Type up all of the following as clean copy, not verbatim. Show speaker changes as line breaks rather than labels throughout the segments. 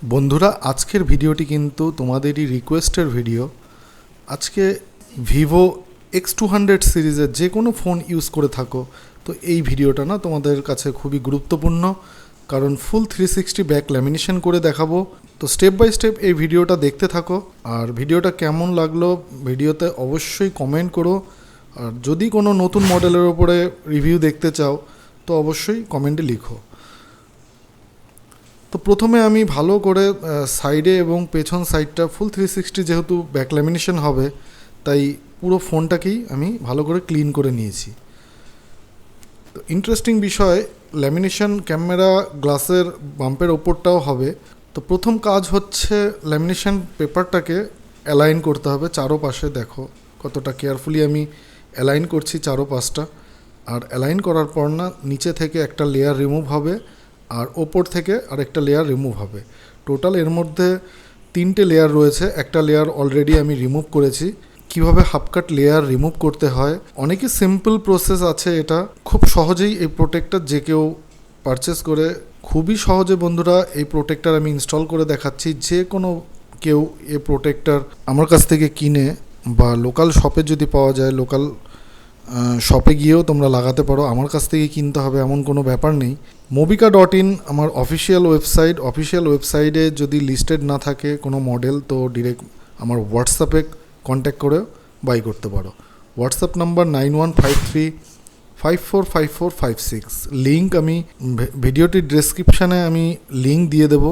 বন্ধুরা, আজকের ভিডিওটি কিন্তু তোমাদেরই রিকোয়েস্টের ভিডিও। আজকে ভিভো X200 সিরিজের যে কোনো ফোন ইউজ করে থাকো তো এই ভিডিওটা না তোমাদের কাছে খুবই গুরুত্বপূর্ণ, কারণ ফুল 360 ব্যাক ল্যামিনেশন করে দেখাবো। তো স্টেপ বাই স্টেপ এই ভিডিওটা দেখতে থাকো, আর ভিডিওটা কেমন লাগলো ভিডিওতে অবশ্যই কমেন্ট করো। আর যদি কোনো নতুন মডেলের ওপরে রিভিউ দেখতে চাও তো অবশ্যই কমেন্টে লিখো। তো প্রথমে আমি ভালো করে সাইডে এবং পেছন সাইডটা ফুল 360 যেহেতু ব্যাক ল্যামিনেশন হবে, তাই পুরো ফোনটাকেই আমি ভালো করে ক্লিন করে নিয়েছি। তো ইন্টারেস্টিং বিষয়, ল্যামিনেশন ক্যামেরা গ্লাসের বাম্পের ওপরটাও হবে। তো প্রথম কাজ হচ্ছে ল্যামিনেশন পেপারটাকে অ্যালাইন করতে হবে চারোপাশে। দেখো কতটা কেয়ারফুলি আমি অ্যালাইন করছি চারোপাশটা। আর অ্যালাইন করার পর না নিচে থেকে একটা লেয়ার রিমুভ হবে, আর ওপর থেকে আরেকটা লেয়ার রিমুভ হবে। টোটাল এর মধ্যে 3টে লেয়ার রয়েছে, একটা লেয়ার অলরেডি আমি রিমুভ করেছি। কিভাবে হাফকাট লেয়ার রিমুভ করতে হয়, অনেকই সিম্পল প্রসেস আছে, এটা খুব সহজেই এই প্রোটেক্টর যে কেউ পারচেস করে খুবই সহজে বন্ধুরা এই প্রোটেক্টর আমি ইনস্টল করে দেখাচ্ছি। যে কোনো কেউ এই প্রোটেক্টর আমার কাছ থেকে কিনে বা লোকাল শপে যদি পাওয়া যায়, লোকাল শপে গিয়েও তোমরা লাগাতে পারো, আমার কাছ থেকে কিনতে হবে এমন কোনো ব্যাপার নেই। mobica.in আমার অফিসিয়াল ওয়েবসাইটে যদি লিস্টেড না থাকে কোনো মডেল তো ডিরেক্ট আমার হোয়াটসঅ্যাপে কন্ট্যাক্ট করে বাই করতে পারো। WhatsApp number 9153545456। লিঙ্ক আমি ভিডিওটির ডেসক্রিপশানে আমি লিঙ্ক দিয়ে দেবো,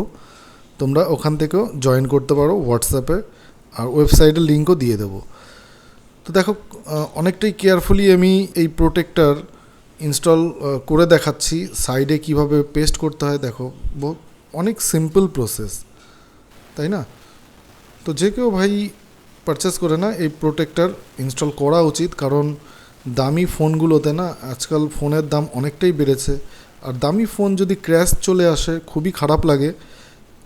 তোমরা ওখান থেকেও জয়েন করতে পারো হোয়াটসঅ্যাপে, আর ওয়েবসাইটের লিঙ্কও দিয়ে দেবো। তো দেখো অনেকটাই কেয়ারফুলি আমি এই প্রোটেক্টর ইনস্টল করে দেখাচ্ছি। সাইডে কিভাবে পেস্ট করতে হয় দেখো, অনেক সিম্পল প্রসেস, তাই না? তো যে কেউ ভাই পারচেস করে না এই প্রোটেক্টর ইনস্টল করা উচিত, কারণ দামি ফোনগুলোতে না আজকাল ফোনের দাম অনেকটাই বেড়েছে, আর দামি ফোন যদি ক্র্যাশ চলে আসে খুবই খারাপ লাগে।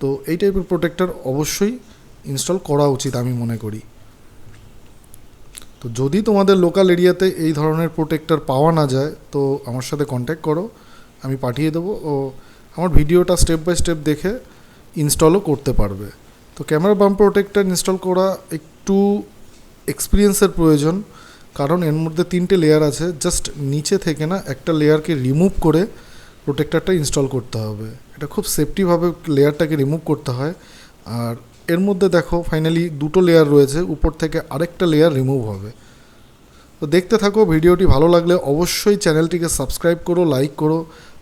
তো এই টাইপের প্রোটেক্টর অবশ্যই ইনস্টল করা উচিত আমি মনে করি। তো যদি তোমাদের লোকাল এরিয়াতে এই ধরনের প্রোটেক্টর পাওয়া না যায় তো আমার সাথে কন্ট্যাক্ট করো, আমি পাঠিয়ে দেবো, ও আমার ভিডিওটা স্টেপ বাই স্টেপ দেখে ইনস্টলও করতে পারবে। তো ক্যামেরা বাম্প প্রোটেক্টর ইনস্টল করা একটু এক্সপিরিয়েন্সের প্রয়োজন, কারণ এর মধ্যে 3টে লেয়ার আছে। জাস্ট নিচে থেকে না একটা লেয়ারকে রিমুভ করে প্রোটেক্টরটা ইনস্টল করতে হবে। এটা খুব সেফটিভাবে লেয়ারটাকে রিমুভ করতে হয়। আর এর মধ্যে দেখো ফাইনালি 2টো লেয়ার রয়েছে, উপর থেকে আরেকটা লেয়ার রিমুভ হবে। তো দেখতে থাকো, ভিডিওটি ভালো লাগলে অবশ্যই চ্যানেলটিকে সাবস্ক্রাইব করো, লাইক করো,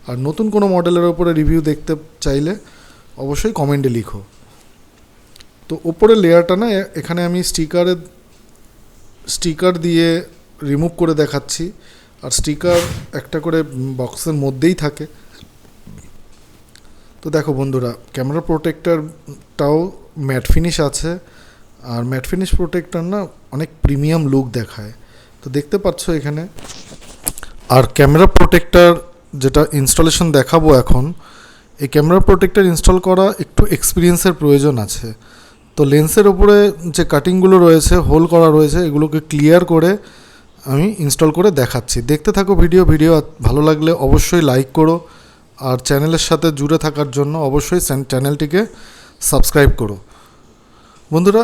আর নতুন কোনো মডেলের ওপরে রিভিউ দেখতে চাইলে অবশ্যই কমেন্টে লিখো। তো ওপরের লেয়ারটা না এখানে আমি স্টিকার দিয়ে রিমুভ করে দেখাচ্ছি, আর স্টিকার একটা করে বক্সের মধ্যেই থাকে। তো দেখো বন্ধুরা, ক্যামেরা প্রোটেক্টরটাও ম্যাট ফিনিশ আছে, আর ম্যাট ফিনিশ প্রোটেক্টর না অনেক প্রিমিয়াম লুক দেখায়। তো দেখতে পাচ্ছ এখানে। আর ক্যামেরা প্রোটেক্টর যেটা ইনস্টলেশন দেখাবো এখন, এই ক্যামেরা প্রোটেক্টর ইনস্টল করা একটু এক্সপিরিয়েন্সের প্রয়োজন আছে। তো লেন্সের ওপরে যে কাটিংগুলো রয়েছে, হোল করা রয়েছে, এগুলোকে ক্লিয়ার করে আমি ইনস্টল করে দেখাচ্ছি। দেখতে থাকো ভিডিও ভালো লাগলে অবশ্যই লাইক করো, আর চ্যানেলের সাথে জুড়ে থাকার জন্য অবশ্যই চ্যানেলটিকে সাবস্ক্রাইব করো। বন্ধুরা,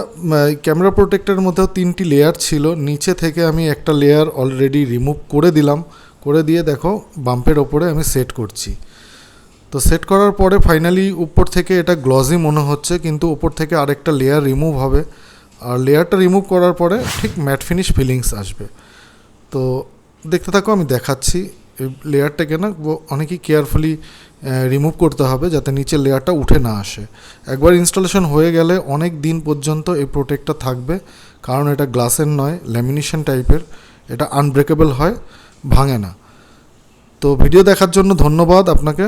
ক্যামেরা প্রোটেক্টরের মধ্যেও 3টি লেয়ার ছিল, নিচে থেকে আমি একটা লেয়ার অলরেডি রিমুভ করে দিলাম, করে দিয়ে দেখো বাম্পের ওপরে আমি সেট করছি। তো সেট করার পরে ফাইনালি উপর থেকে এটা গ্লসি মনে হচ্ছে, কিন্তু উপর থেকে আরেকটা লেয়ার রিমুভ হবে, আর লেয়ারটা রিমুভ করার পরে ঠিক ম্যাট ফিনিশ ফিলিংস আসবে। তো দেখতে থাকো, আমি দেখাচ্ছি। এই লেয়ারটাকে না অনেকই কেয়ারফুলি রিমুভ করতে হবে যাতে নিচের লেয়ারটা উঠে না আসে। একবার ইনস্টলেশন হয়ে গেলে অনেক দিন পর্যন্ত এই প্রোটেক্টর থাকবে, কারণ এটা গ্লাসের নয়, ল্যামিনেশন টাইপের, এটা আনব্রেকেবল হয়, ভাঙে না। তো ভিডিও দেখার জন্য ধন্যবাদ আপনাকে।